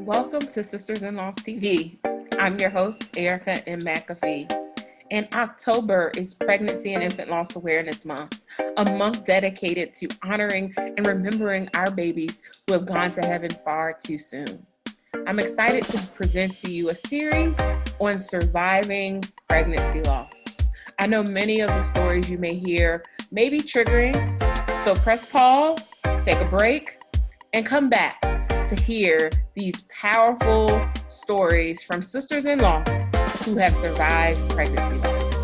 Welcome to Sisters in Loss TV. I'm your host, Erica M. McAfee. And October is Pregnancy and Infant Loss Awareness Month, a month dedicated to honoring and remembering our babies who have gone to heaven far too soon. I'm excited to present to you a series on surviving pregnancy loss. I know many of the stories you may hear may be triggering, so press pause, take a break, and come back to hear these powerful stories from sisters in loss who have survived pregnancy loss.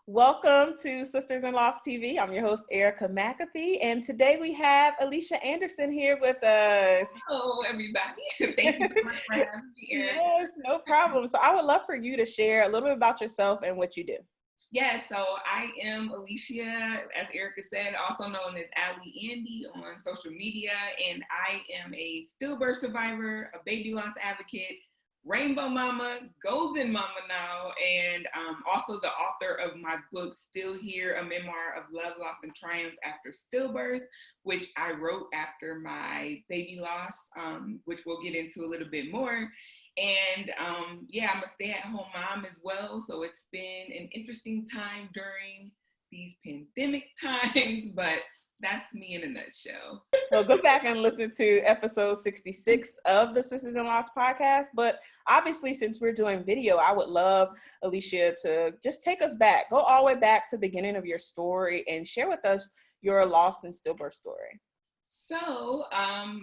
Welcome to Sisters in Loss TV. I'm your host, Erica McAfee, and today we have Alishia Anderson here with us. Hello, everybody. Thank you so much for having me here. Yes, no problem. So I would love for you to share a little bit about yourself and what you do. Yeah, so I am Alishia, as Erica said, also known as Ali Andy on social media, and I am a stillbirth survivor, a baby loss advocate, rainbow mama, golden mama now, and also the author of my book, Still Here, a memoir of love, loss, and triumph after stillbirth, which I wrote after my baby loss, which we'll get into a little bit more. And yeah, I'm a stay-at-home mom as well, so it's been an interesting time during these pandemic times, but that's me in a nutshell. So go back and listen to episode 66 of the Sisters in Loss podcast. But obviously, since we're doing video, I would love Alishia to just take us back, go all the way back to the beginning of your story and share with us your loss and stillbirth story. So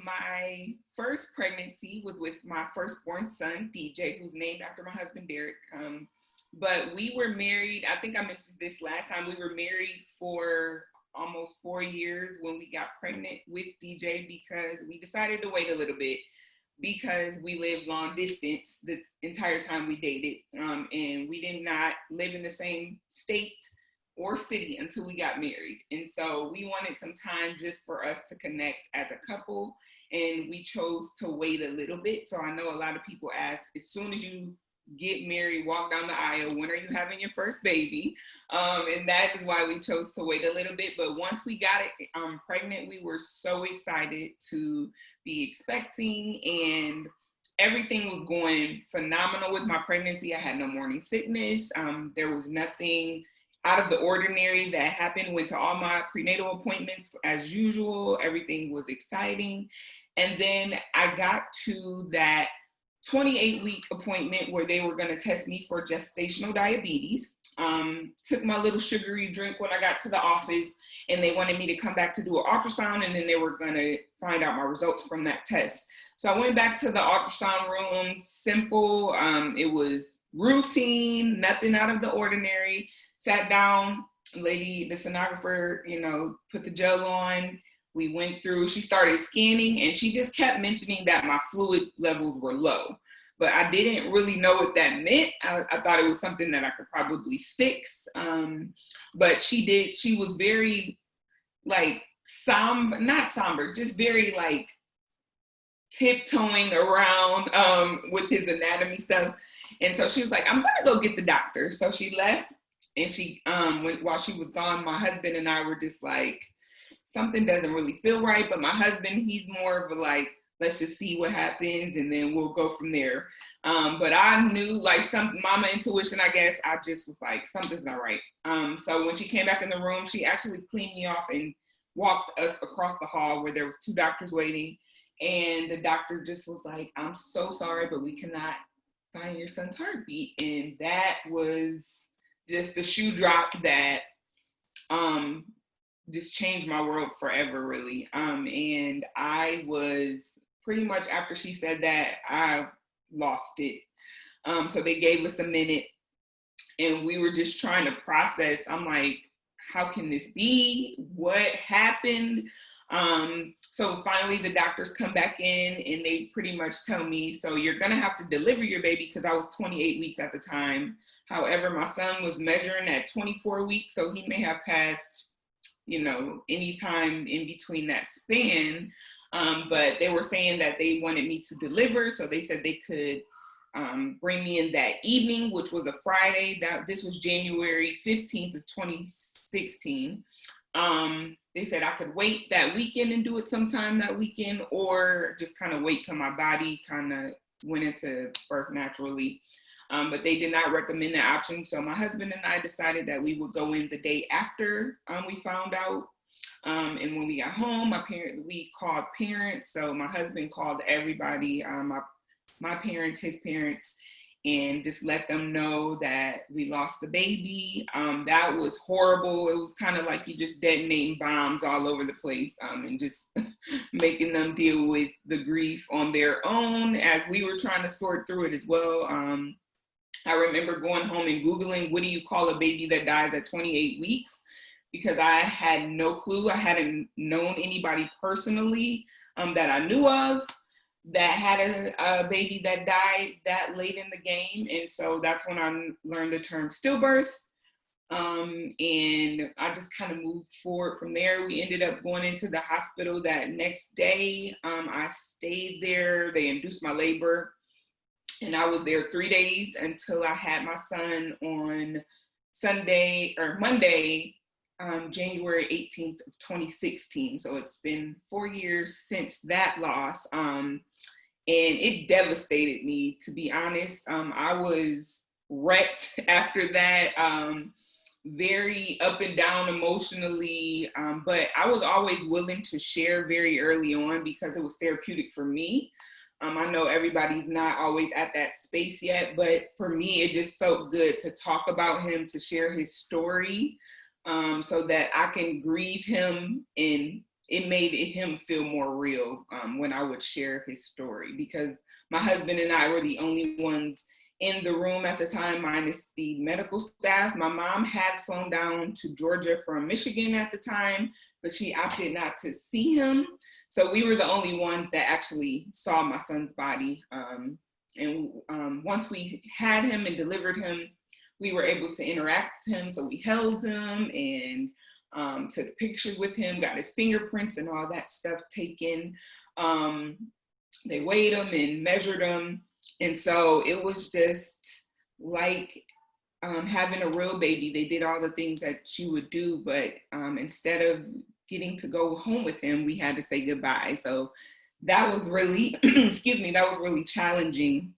my first pregnancy was with my firstborn son, DJ, who's named after my husband, Derek. But we were married, I think I mentioned this last time, we were married for almost 4 years when we got pregnant with DJ because we decided to wait a little bit because we lived long distance the entire time we dated. And we did not live in the same state or city until we got married. And so we wanted some time just for us to connect as a couple, and we chose to wait a little bit. So I know a lot of people ask, as soon as you get married, walk down the aisle, when are you having your first baby? And that is why we chose to wait a little bit. But once we got it pregnant, we were so excited to be expecting, and everything was going phenomenal with my pregnancy. I had no morning sickness. There was nothing out of the ordinary that happened. Went to all my prenatal appointments as usual. Everything was exciting. And then I got to that 28-week appointment where they were going to test me for gestational diabetes. Took my little sugary drink when I got to the office, and they wanted me to come back to do an ultrasound, and then they were going to find out my results from that test. So I went back to the ultrasound room, simple. It was routine, nothing out of the ordinary. Sat down, lady, the sonographer, put the gel on. We went through, she started scanning, and she just kept mentioning that my fluid levels were low. But I didn't really know what that meant. I thought it was something that I could probably fix. But she was very not somber, just very tiptoeing around with his anatomy stuff. And so she was like, I'm gonna go get the doctor. So she left, and she while she was gone, my husband and I were just like, something doesn't really feel right. But my husband, he's more of a let's just see what happens and then we'll go from there. But I knew some mama intuition, I guess. I just was like, something's not right. So when she came back in the room, she actually cleaned me off and walked us across the hall where there was 2 doctors waiting. And the doctor just was like, I'm so sorry, but we cannot find your son's heartbeat. And that was just the shoe drop that just changed my world forever, really. And I was pretty much, after she said that, I lost it. So they gave us a minute, and we were just trying to process. I'm like, how can this be? What happened? So finally the doctors come back in, and they pretty much tell me, so you're gonna have to deliver your baby, because I was 28 weeks at the time. However, my son was measuring at 24 weeks, so he may have passed, any time in between that span. But they were saying that they wanted me to deliver, so they said they could bring me in that evening, which was a Friday. This was January 15th of 2016. they said I could wait that weekend and do it sometime that weekend, or just kind of wait till my body kind of went into birth naturally. But they did not recommend that option. So my husband and I decided that we would go in the day after we found out. And when we got home, we called parents. So my husband called everybody, my parents, his parents, and just let them know that we lost the baby. That was horrible. It was kind of like you just detonating bombs all over the place, and just making them deal with the grief on their own as we were trying to sort through it as well. I remember going home and Googling, what do you call a baby that dies at 28 weeks? Because I had no clue. I hadn't known anybody personally that I knew of that had a baby that died that late in the game. And so that's when I learned the term stillbirth. And I just kind of moved forward from there. We ended up going into the hospital that next day. I stayed there. They induced my labor. And I was there 3 days until I had my son on Monday, January 18th of 2016. So it's been 4 years since that loss. And it devastated me, to be honest. I was wrecked after that, very up and down emotionally. But I was always willing to share very early on because it was therapeutic for me. I know everybody's not always at that space yet, but for me, it just felt good to talk about him, to share his story, so that I can grieve him, and it made him feel more real when I would share his story, because my husband and I were the only ones in the room at the time, minus the medical staff. My mom had flown down to Georgia from Michigan at the time, but she opted not to see him. So we were the only ones that actually saw my son's body. And once we had him and delivered him, we were able to interact with him. So we held him and took pictures with him, got his fingerprints and all that stuff taken. They weighed him and measured him. And so it was just like having a real baby. They did all the things that you would do, but instead of getting to go home with him, we had to say goodbye. So that was really, that was really challenging,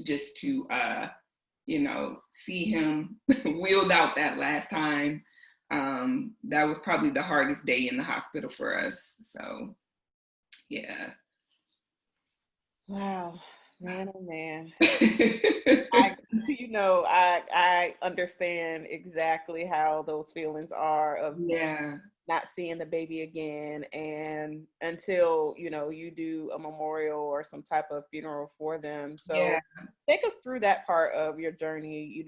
just to, see him wheeled out that last time. That was probably the hardest day in the hospital for us. So, yeah. Wow. Man, oh man. I understand exactly how those feelings are of not seeing the baby again, and until you do a memorial or some type of funeral for them. So take us through that part of your journey.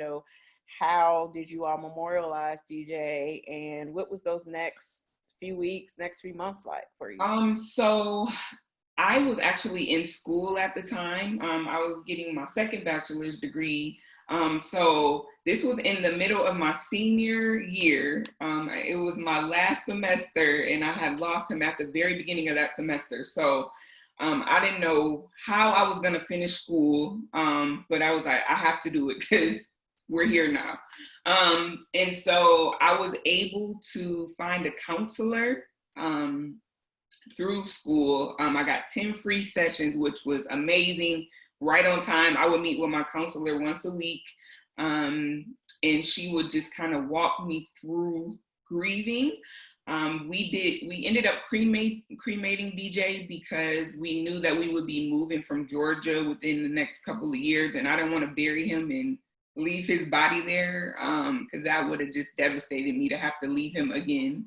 How did you all memorialize DJ, and what was those next few weeks, next few months like for you? So I was actually in school at the time. I was getting my second bachelor's degree. So this was in the middle of my senior year. It was my last semester, and I had lost him at the very beginning of that semester. So I didn't know how I was going to finish school, but I was like, I have to do it because we're here now. And so I was able to find a counselor through school. I got 10 free sessions, which was amazing, right on time. I would meet with my counselor once a week, and she would just kind of walk me through grieving. We ended up cremating DJ because we knew that we would be moving from Georgia within the next couple of years, and I didn't want to bury him and leave his body there, because that would have just devastated me to have to leave him again.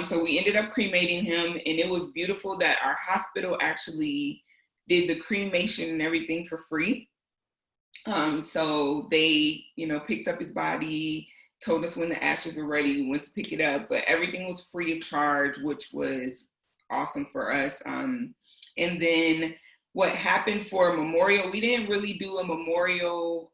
So we ended up cremating him, and it was beautiful that our hospital actually did the cremation and everything for free. So they, picked up his body, told us when the ashes were ready, we went to pick it up, but everything was free of charge, which was awesome for us. And then what happened for a memorial, we didn't really do a memorial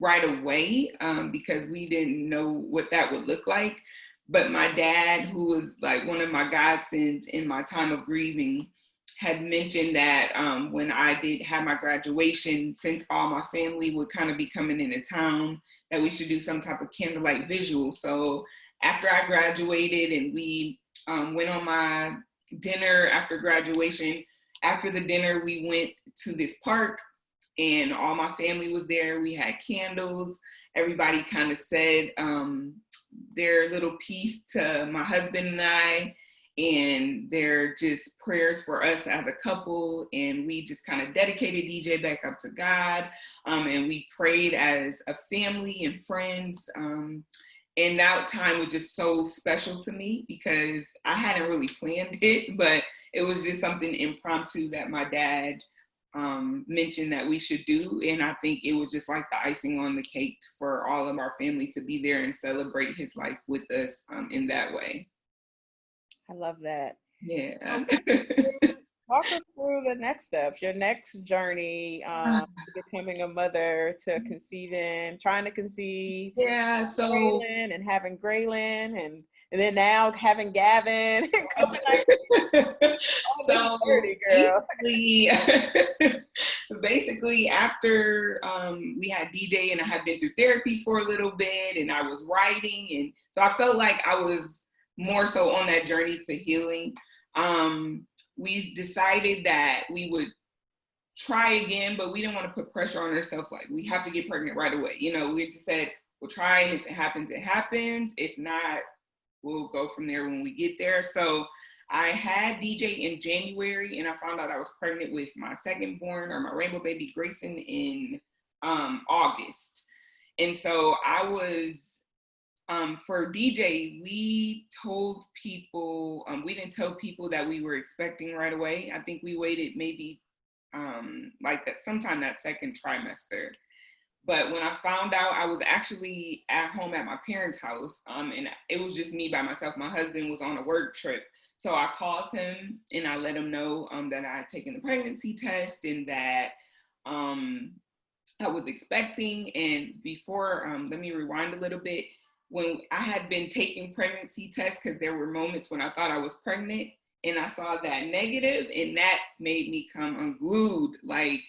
right away because we didn't know what that would look like. But my dad, who was like one of my godsends in my time of grieving, had mentioned that when I did have my graduation, since all my family would kind of be coming into town, that we should do some type of candlelight visual. So after I graduated and we went on my dinner after graduation. After the dinner, we went to this park and all my family was there. We had candles. Everybody kind of said their little piece to my husband and I, and their just prayers for us as a couple. And we just kind of dedicated DJ back up to God. And we prayed as a family and friends. And that time was just so special to me because I hadn't really planned it, but it was just something impromptu that my dad mentioned that we should do. And I think it was just like the icing on the cake for all of our family to be there and celebrate his life with us in that way. I love that. Yeah. Walk us through the next steps, your next journey, becoming a mother, to conceiving, trying to conceive. Yeah, so Graylin and having Graylin, and then now having Gavin. So basically after we had DJ and I had been through therapy for a little bit and I was writing, and so I felt like I was more so on that journey to healing. We decided that we would try again, but we didn't want to put pressure on ourselves like we have to get pregnant right away. You know, we just said we'll try, and if it happens, it happens. If not, we'll go from there when we get there. So I had DJ in January, and I found out I was pregnant with my second born, or my rainbow baby Grayson, in August. And so I was for DJ, we told people, we didn't tell people that we were expecting right away. I think we waited maybe like that sometime that second trimester. But when I found out, I was actually at home at my parents' house, and it was just me by myself. My husband was on a work trip. So I called him and I let him know that I had taken the pregnancy test and that I was expecting. And before, let me rewind a little bit. When I had been taking pregnancy tests, because there were moments when I thought I was pregnant and I saw that negative, and that made me come unglued like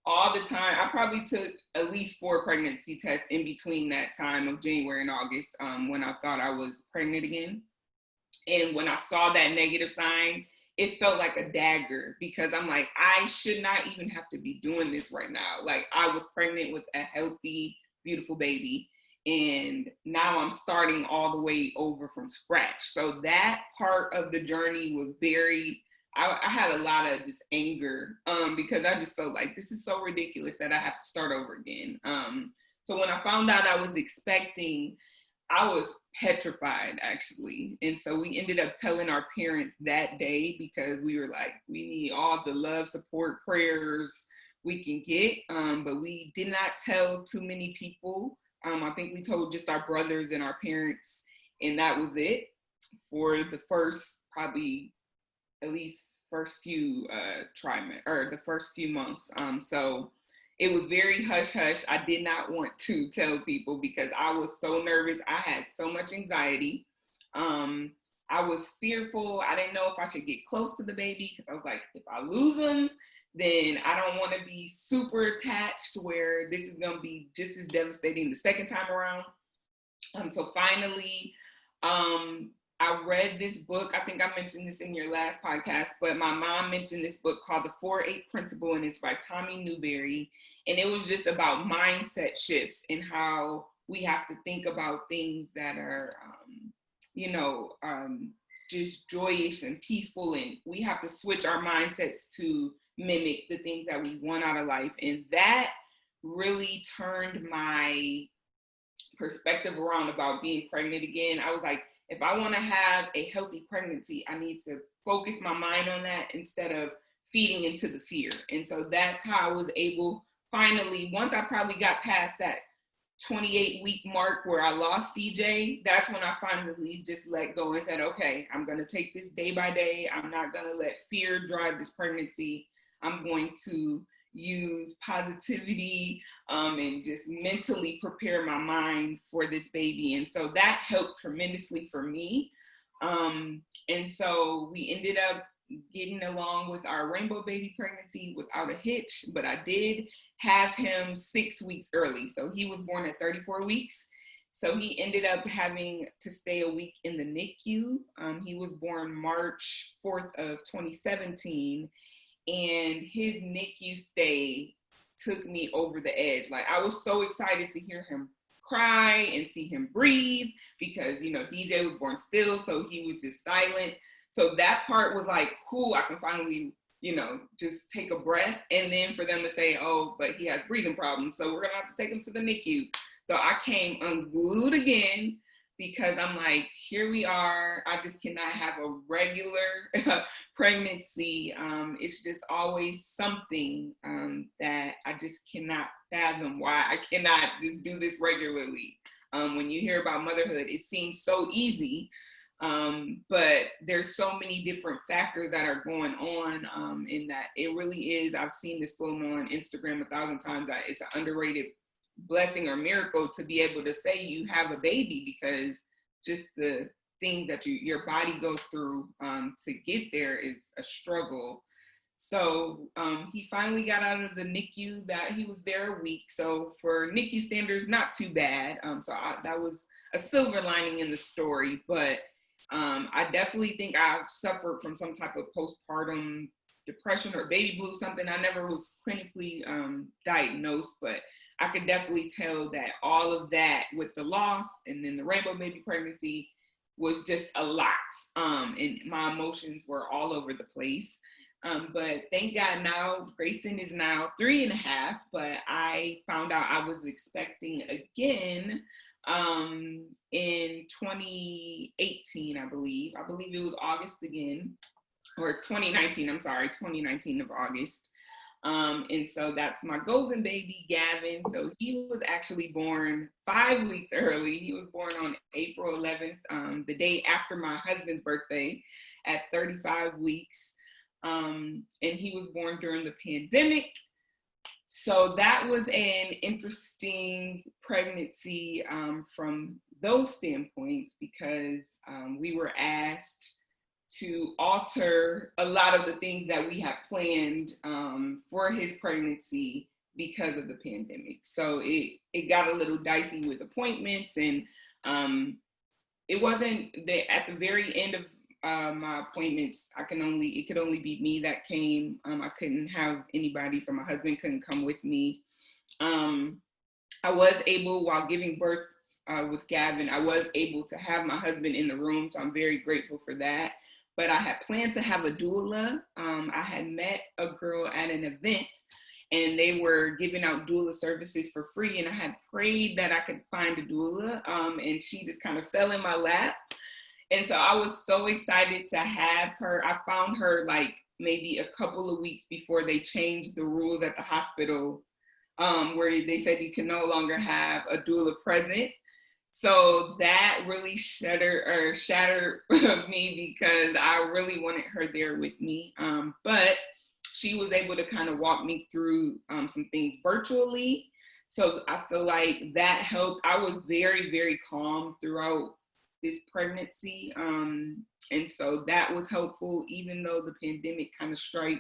all the time. I probably took at least 4 pregnancy tests in between that time of January and August when I thought I was pregnant again. And when I saw that negative sign, it felt like a dagger, because I'm like, I should not even have to be doing this right now. Like, I was pregnant with a healthy, beautiful baby. And now I'm starting all the way over from scratch. So that part of the journey was very, I had a lot of just anger because I just felt like this is so ridiculous that I have to start over again. So when I found out I was expecting, I was petrified, actually. And so we ended up telling our parents that day, because we were like, we need all the love, support, prayers we can get. But we did not tell too many people. I think we told just our brothers and our parents, and that was it for the first, probably at least first few the first few months. So it was very hush hush. I did not want to tell people because I was so nervous. I had so much anxiety. I was fearful. I didn't know if I should get close to the baby, because I was like, if I lose him, then I don't want to be super attached, where this is going to be just as devastating the second time around. So finally, I read this book. I think I mentioned this in your last podcast, but my mom mentioned this book called The 4-8 Principle, and it's by Tommy Newberry. And it was just about mindset shifts and how we have to think about things that are, just joyous and peaceful. And we have to switch our mindsets to mimic the things that we want out of life. And that really turned my perspective around about being pregnant again. I was like, if I want to have a healthy pregnancy, I need to focus my mind on that instead of feeding into the fear. And so that's how I was able, finally, once I probably got past that 28-week mark where I lost DJ, that's when I finally just let go and said, okay, I'm going to take this day by day. I'm not going to let fear drive this pregnancy. I'm going to use positivity and just mentally prepare my mind for this baby. And so that helped tremendously for me. And so we ended up getting along with our rainbow baby pregnancy without a hitch, but I did have him 6 weeks early. So he was born at 34 weeks. So he ended up having to stay a week in the NICU. He was born March 4th of 2017, and his NICU stay took me over the edge. Like, I was so excited to hear him cry and see him breathe because, you know, DJ was born still, so he was just silent. So that part was like, cool, I can finally, you know, just take a breath. And then for them to say, oh, but he has breathing problems, so we're gonna have to take him to the NICU. So I came unglued again because I'm like, here we are. I just cannot have a regular pregnancy. It's just always something that I just cannot fathom why I cannot just do this regularly. When you hear about motherhood, it seems so easy, but there's so many different factors that are going on in that it really is. I've seen this flown on Instagram 1,000 times that it's an underrated blessing or miracle to be able to say you have a baby, because just the things that your body goes through to get there is a struggle. So he finally got out of the NICU. That he was there a week, so for NICU standards, not too bad. That was a silver lining in the story, but I definitely think I suffered from some type of postpartum depression or baby blues, something. I never was clinically diagnosed, but I could definitely tell that all of that with the loss and then the rainbow baby pregnancy was just a lot. And my emotions were all over the place. But thank God now, Grayson is now 3.5, but I found out I was expecting again in 2018, I believe. I believe it was August again, or 2019, I'm sorry, 2019 of August. And so that's my golden baby, Gavin. So he was actually born 5 weeks early. He was born on April 11th, the day after my husband's birthday, at 35 weeks. And he was born during the pandemic. So that was an interesting pregnancy from those standpoints, because we were asked to alter a lot of the things that we had planned for his pregnancy because of the pandemic. So it got a little dicey with appointments, and it wasn't that at the very end of my appointments, it could only be me that came. I couldn't have anybody, so my husband couldn't come with me. I was able, while giving birth with Gavin, I was able to have my husband in the room, so I'm very grateful for that. But I had planned to have a doula. I had met a girl at an event, and they were giving out doula services for free, and I had prayed that I could find a doula, and she just kind of fell in my lap. And so I was so excited to have her. I found her like maybe a couple of weeks before they changed the rules at the hospital, where they said you can no longer have a doula present. So that really shattered me, because I really wanted her there with me. But she was able to kind of walk me through some things virtually. So I feel like that helped. I was very, very calm throughout this pregnancy. And so that was helpful, even though the pandemic kind of struck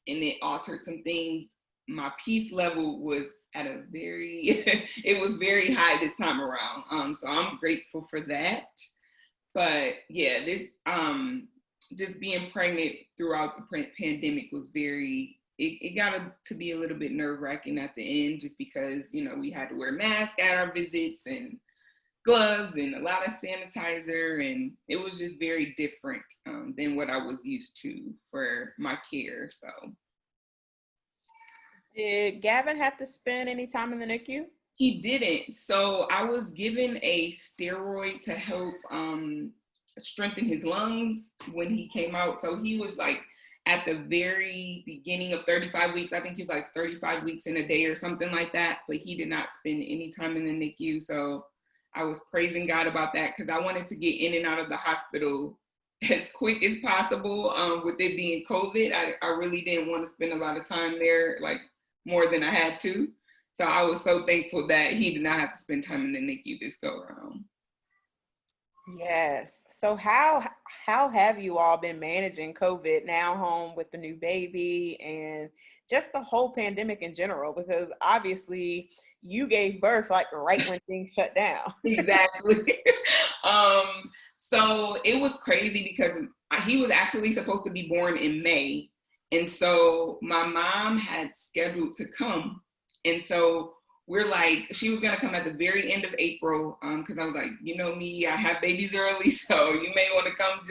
and it altered some things. My peace level was at a it was very high this time around. So I'm grateful for that. But yeah, this, just being pregnant throughout the pandemic was it got to be a little bit nerve-wracking at the end, just because, you know, we had to wear masks at our visits and gloves and a lot of sanitizer, and it was just very different than what I was used to for my care. So did Gavin have to spend any time in the NICU? He didn't. So I was given a steroid to help strengthen his lungs when he came out. So he was like at the very beginning of 35 weeks. I think he was like 35 weeks in a day or something like that, but he did not spend any time in the NICU. So I was praising God about that, because I wanted to get in and out of the hospital as quick as possible. With it being COVID, I really didn't want to spend a lot of time there, like more than I had to. So I was so thankful that he did not have to spend time in the NICU this go around. Yes. So how have you all been managing COVID now home with the new baby and just the whole pandemic in general? Because obviously you gave birth like right when things shut down. Exactly. So it was crazy because he was actually supposed to be born in May. And so my mom had scheduled to come. And so we're like, she was going to come at the very end of April. Cause I was like, you know me, I have babies early. So you may want to come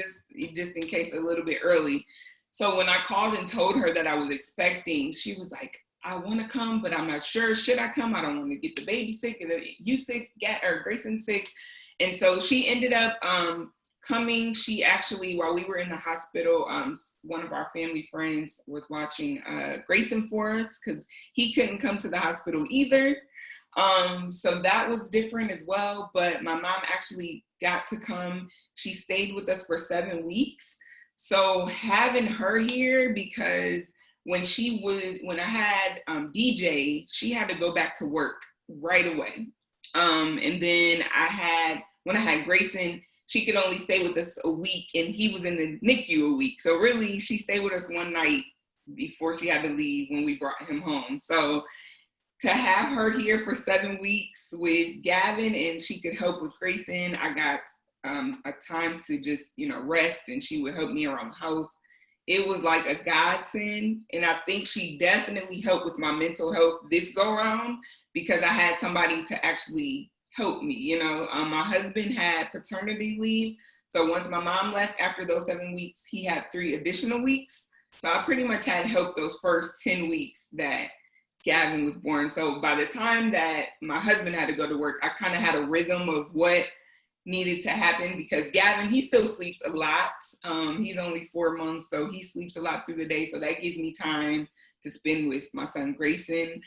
just in case a little bit early. So when I called and told her that I was expecting, she was like, I want to come, but I'm not sure. Should I come? I don't want to get the baby sick. And you sick, or Grayson sick. And so she ended up coming. She actually, while we were in the hospital, one of our family friends was watching Grayson for us because he couldn't come to the hospital either. So that was different as well. But my mom actually got to come. She stayed with us for 7 weeks. So having her here, because when I had DJ, she had to go back to work right away. And then when I had Grayson, she could only stay with us a week, and he was in the NICU a week. So really, she stayed with us one night before she had to leave when we brought him home. So to have her here for 7 weeks with Gavin, and she could help with Grayson, I got a time to just, rest, and she would help me around the house. It was like a godsend. And I think she definitely helped with my mental health this go around because I had somebody to actually help me. My husband had paternity leave. So once my mom left after those 7 weeks, he had 3 additional weeks. So I pretty much had help those first 10 weeks that Gavin was born. So by the time that my husband had to go to work, I kind of had a rhythm of what needed to happen because Gavin, he still sleeps a lot. He's only 4 months, so he sleeps a lot through the day. So that gives me time to spend with my son Grayson.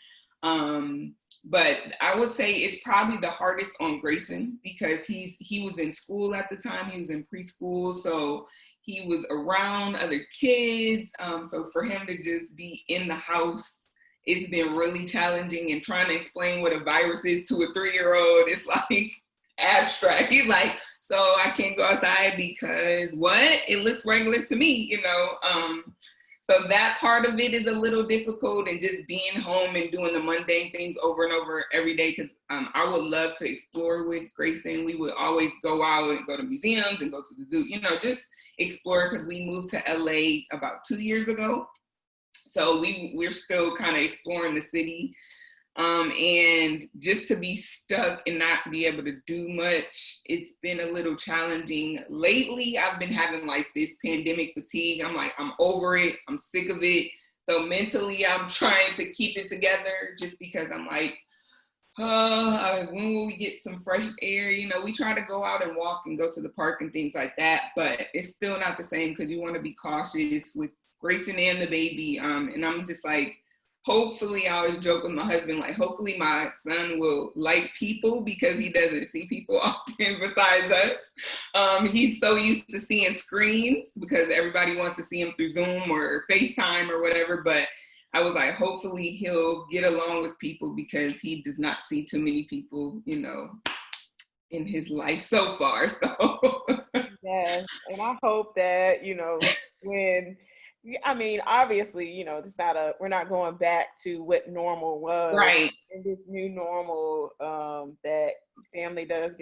But I would say it's probably the hardest on Grayson because he was in school at the time. He was in preschool, so he was around other kids. So for him to just be in the house, it's been really challenging, and trying to explain what a virus is to a 3-year-old, it's like abstract. He's like, so I can't go outside because what? It looks regular to me, So that part of it is a little difficult, and just being home and doing the mundane things over and over every day. Because I would love to explore with Grayson. We would always go out and go to museums and go to the zoo, just explore, because we moved to LA about 2 years ago. So we're still kind of exploring the city. And just to be stuck and not be able to do much, it's been a little challenging. Lately, I've been having like this pandemic fatigue. I'm like, I'm over it. I'm sick of it. So mentally, I'm trying to keep it together just because I'm like, when will we get some fresh air? We try to go out and walk and go to the park and things like that, but it's still not the same because you want to be cautious with Grayson and the baby. And I'm just like, hopefully, I always joke with my husband, like, hopefully my son will like people because he doesn't see people often besides us. He's so used to seeing screens because everybody wants to see him through Zoom or FaceTime or whatever. But I was like, hopefully he'll get along with people because he does not see too many people, in his life so far. So Yes, and I hope that, obviously, we're not going back to what normal was. right. In this new normal, that family does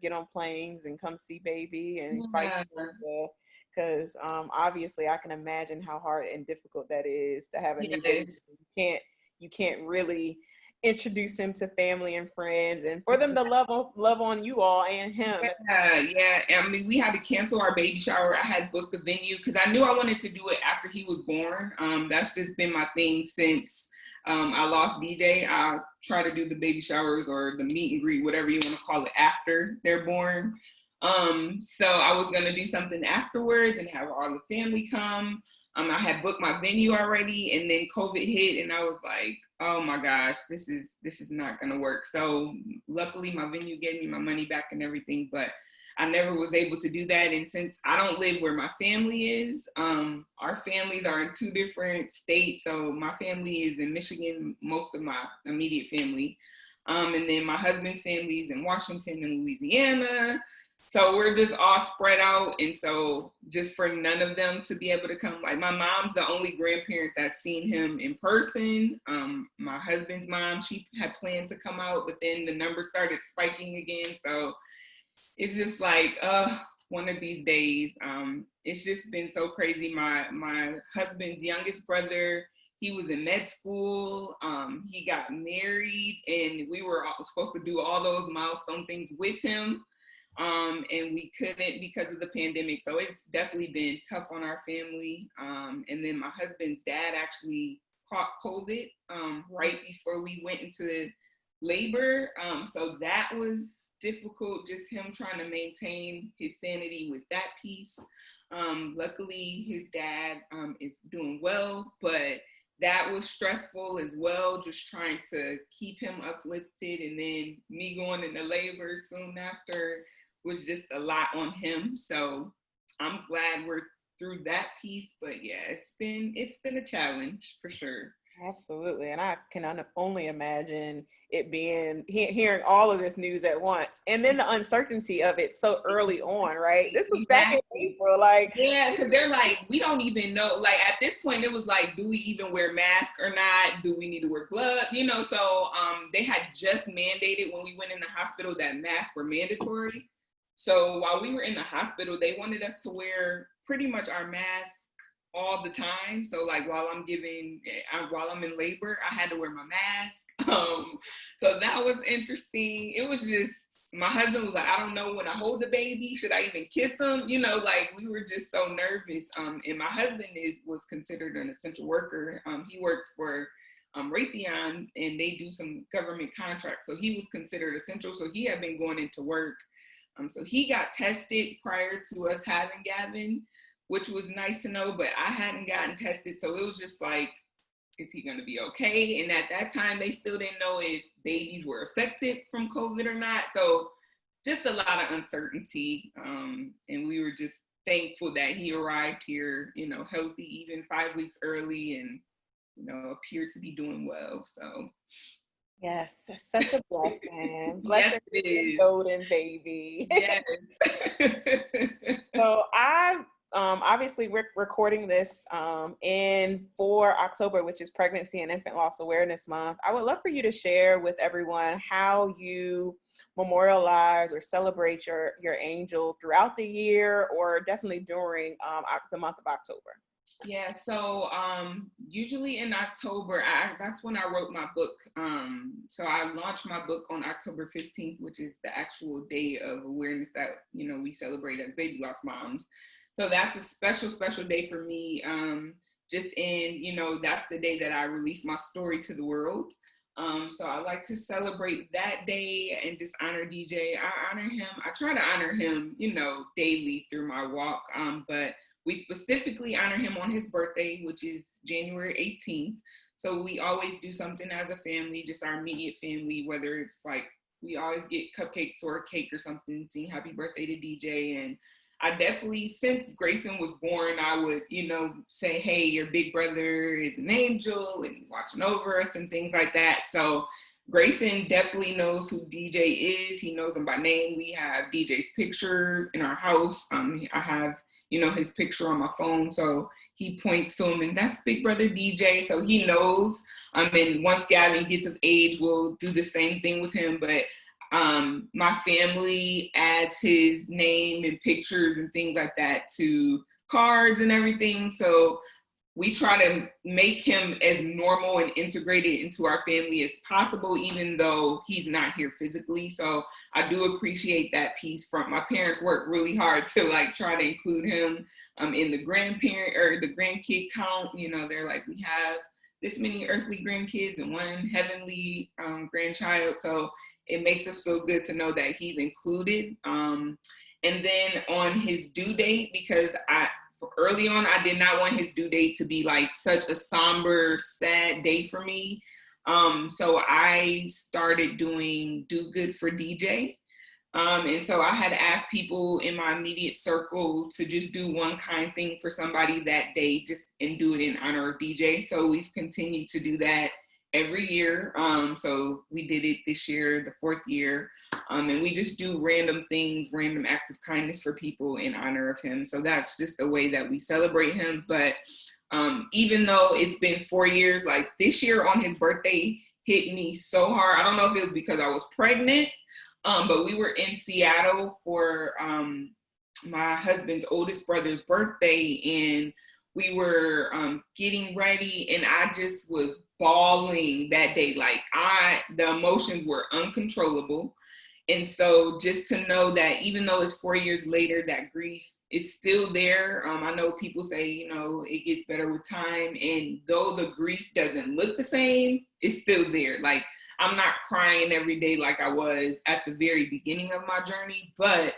get on planes and come see baby and vice versa. Because obviously I can imagine how hard and difficult that is to have a new baby. You can't really introduce him to family and friends, and for them to love on you all and him. Yeah. We had to cancel our baby shower. I had booked the venue because I knew I wanted to do it after he was born. That's just been my thing since I lost DJ. I try to do the baby showers or the meet and greet, whatever you want to call it, after they're born. So I was going to do something afterwards and have all the family come. I had booked my venue already, and then COVID hit, and I was like, oh my gosh, this is not going to work. So luckily my venue gave me my money back and everything, but I never was able to do that. And since I don't live where my family is, our families are in 2 different states. So my family is in Michigan, most of my immediate family. And then my husband's family is in Washington and Louisiana. So we're just all spread out. And so just for none of them to be able to come, like my mom's the only grandparent that's seen him in person. My husband's mom, she had planned to come out, but then the numbers started spiking again. So it's just like, one of these days. It's just been so crazy. My husband's youngest brother, he was in med school. He got married, and we were supposed to do all those milestone things with him. And we couldn't because of the pandemic. So it's definitely been tough on our family. And then my husband's dad actually caught COVID right before we went into labor. So that was difficult, just him trying to maintain his sanity with that piece. Luckily, his dad is doing well, but that was stressful as well, just trying to keep him uplifted. And then me going into labor soon after was just a lot on him. So I'm glad we're through that piece, but yeah, it's been a challenge for sure. Absolutely. And I can only imagine it being hearing all of this news at once, and then the uncertainty of it so early on, right? This was back in April, like. Yeah, because they're like, we don't even know. Like at this point, it was like, do we even wear masks or not? Do we need to wear gloves? So they had just mandated when we went in the hospital that masks were mandatory. So while we were in the hospital, they wanted us to wear pretty much our mask all the time. So like while I'm in labor, I had to wear my mask. So that was interesting. It was just, my husband was like, I don't know when I hold the baby, should I even kiss him? Like we were just so nervous. And my husband was considered an essential worker. He works for Raytheon, and they do some government contracts. So he was considered essential. So he had been going into work. So he got tested prior to us having Gavin, which was nice to know, but I hadn't gotten tested. So it was just like, is he gonna be okay? And at that time, they still didn't know if babies were affected from COVID or not. So just a lot of uncertainty. And we were just thankful that he arrived here, healthy, even 5 weeks early, and, appeared to be doing well, so. Yes, such a blessing. Yes, it is. Golden baby. Yes. So obviously we're recording this for October, which is Pregnancy and Infant Loss Awareness Month. I would love for you to share with everyone how you memorialize or celebrate your angel throughout the year, or definitely during the month of October. Yeah, so usually in October, that's when I wrote my book. So I launched my book on October 15th, which is the actual day of awareness that, we celebrate as baby loss moms. So that's a special, special day for me. That's the day that I release my story to the world. So I like to celebrate that day and just honor DJ. I honor him. I try to honor him, daily through my walk. But we specifically honor him on his birthday, which is January 18th. So we always do something as a family, just our immediate family, whether it's like, we always get cupcakes or a cake or something, saying happy birthday to DJ. And I definitely, since Grayson was born, I would, say, hey, your big brother is an angel and he's watching over us and things like that. So Grayson definitely knows who DJ is. He knows him by name. We have DJ's pictures in our house. I have, his picture on my phone. So he points to him, and that's big brother DJ. So he knows. And once Gavin gets of age, we'll do the same thing with him. But my family adds his name and pictures and things like that to cards and everything. So we try to make him as normal and integrated into our family as possible, even though he's not here physically. So I do appreciate that piece. From my parents work really hard to try to include him in the grandparent or the grandkid count. They're like, we have this many earthly grandkids and one heavenly grandchild. So it makes us feel good to know that he's included. And then on his due date, because early on, I did not want his due date to be such a somber, sad day for me. So I started doing Do Good for DJ. And so I had asked people in my immediate circle to just do one kind thing for somebody that day, and do it in honor of DJ. So we've continued to do that every year. So we did it this year, the 4th year. And we just do random things, random acts of kindness for people in honor of him. So that's just the way that we celebrate him. But even though it's been 4 years, like this year on his birthday hit me so hard. I don't know if it was because I was pregnant, but we were in Seattle for my husband's oldest brother's birthday, and we were getting ready, and I just was bawling that day. Like the emotions were uncontrollable. And so just to know that even though it's 4 years later, that grief is still there. I know people say, you know, it gets better with time. And though the grief doesn't look the same, it's still there. Like I'm not crying every day like I was at the very beginning of my journey, but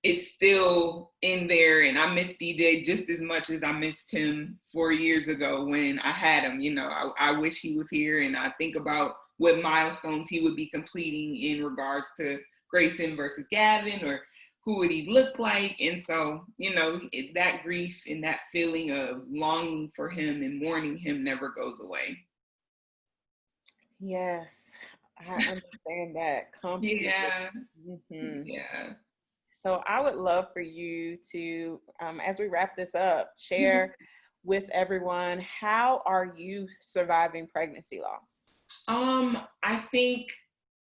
it's still in there. And I miss DJ just as much as I missed him 4 years ago when I had him. You know, I wish he was here, and I think about what milestones he would be completing in regards to Grayson versus Gavin, or who would he look like. And so, you know, that grief and that feeling of longing for him and mourning him never goes away. Yes, I understand that completely. Yeah. Mm-hmm. Yeah. So I would love for you to, as we wrap this up, share with everyone, how are you surviving pregnancy loss? I think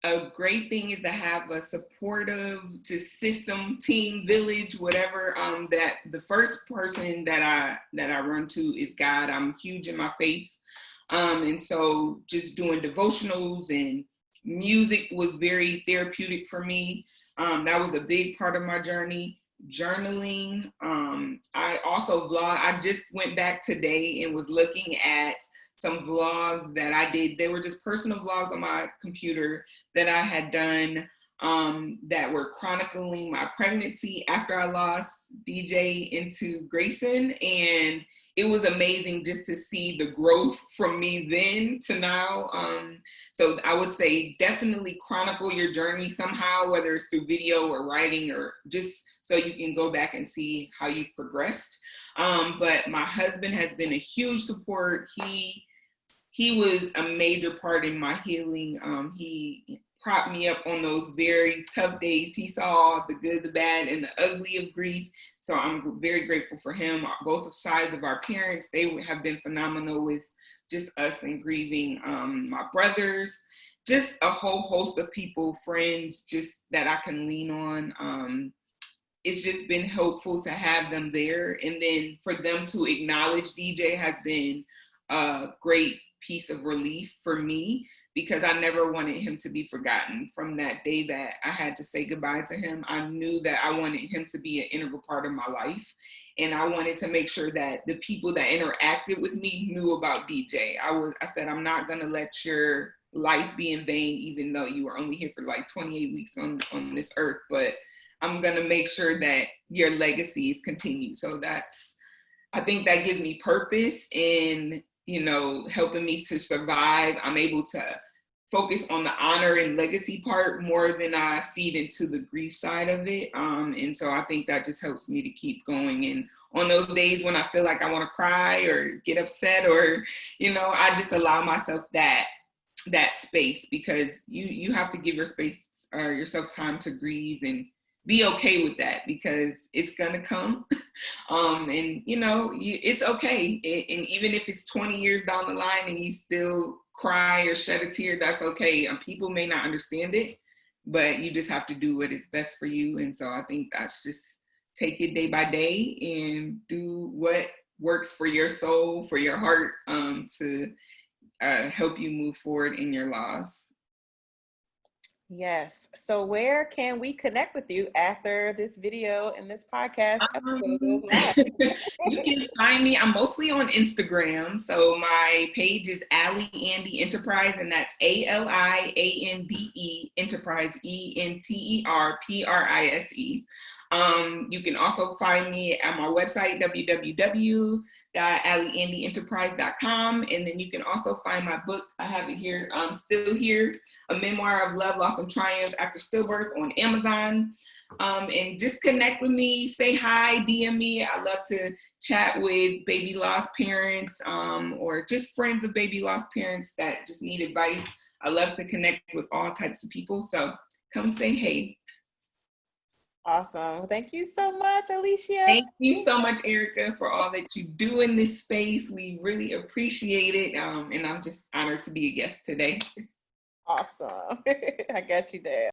a great thing is to have a supportive just system, team, village, whatever. That the first person that I run to is God. I'm huge in my faith. And so just doing devotionals and music was very therapeutic for me. That was a big part of my journey. Journaling. I also vlog. I just went back today and was looking at some vlogs that I did. They were just personal vlogs on my computer that I had done that were chronicling my pregnancy after I lost DJ into Grayson. And it was amazing just to see the growth from me then to now. So I would say definitely chronicle your journey somehow, whether it's through video or writing, or just so you can go back and see how you've progressed. But my husband has been a huge support. He was a major part in my healing. He propped me up on those very tough days. He saw the good, the bad, and the ugly of grief. So I'm very grateful for him. Both sides of our parents, they have been phenomenal with just us and grieving. My brothers, just a whole host of people, friends, just that I can lean on. It's just been helpful to have them there. And then for them to acknowledge DJ has been a great piece of relief for me, because I never wanted him to be forgotten. From that day that I had to say goodbye to him, I knew that I wanted him to be an integral part of my life. And I wanted to make sure that the people that interacted with me knew about DJ. I said, I'm not gonna let your life be in vain, even though you were only here for like 28 weeks on this earth, but I'm gonna make sure that your legacy is continued. So I think that gives me purpose in, you know, helping me to survive. I'm able to focus on the honor and legacy part more than I feed into the grief side of it. And so I think that just helps me to keep going. And on those days when I feel like I want to cry or get upset, or, you know, I just allow myself that space, because you have to give yourself time to grieve and be okay with that, because it's gonna come. And you know, it's okay. And even if it's 20 years down the line and you still cry or shed a tear, that's okay. People may not understand it, but you just have to do what is best for you. And so I think that's just take it day by day and do what works for your soul, for your heart, to help you move forward in your loss. Yes. So where can we connect with you after this video and this podcast episode goes live? You can find me. I'm mostly on Instagram. So my page is Ali Andy Enterprise, and that's ALIANDE Enterprise, ENTERPRISE. You can also find me at my website, www.allieandyenterprise.com. And then you can also find my book. I have it here, Still Here, A Memoir of Love, Loss, and Triumph After Stillbirth, on Amazon. And just connect with me, say hi, DM me. I love to chat with baby lost parents or just friends of baby lost parents that just need advice. I love to connect with all types of people. So come say hey. Awesome. Thank you so much, Alishia. Thank you so much, Erica, for all that you do in this space. We really appreciate it. And I'm just honored to be a guest today. Awesome. I got you there.